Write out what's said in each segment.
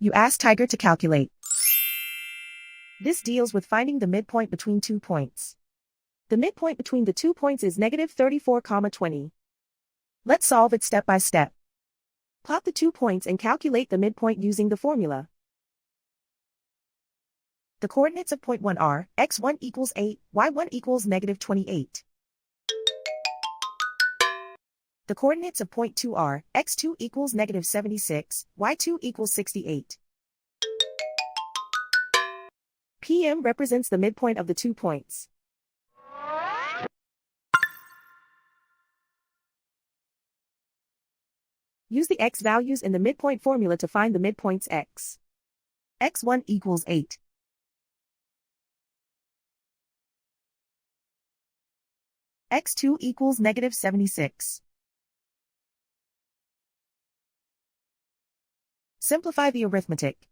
You ask Tiger to calculate. This deals with finding the midpoint between 2 points. The midpoint between the 2 points is negative 34, 20. Let's solve it step by step. Plot the 2 points and calculate the midpoint using the formula. The coordinates of point 1 are x1 equals 8, y1 equals negative 28. The coordinates of point 2 are x2 equals negative 76, y2 equals 68. PM represents the midpoint of the 2 points. Use the x values in the midpoint formula to find the midpoints x. x1 equals 8. x2 equals negative 76. Simplify the arithmetic.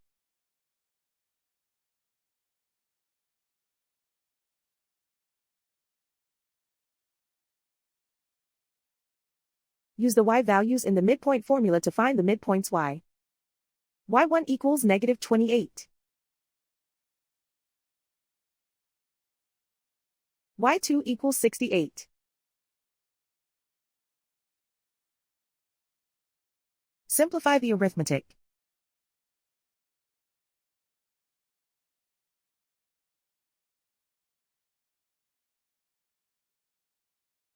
Use the y values in the midpoint formula to find the midpoints y. y1 equals negative 28. y2 equals 68. Simplify the arithmetic.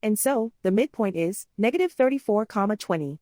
And so, the midpoint is negative 34, 20.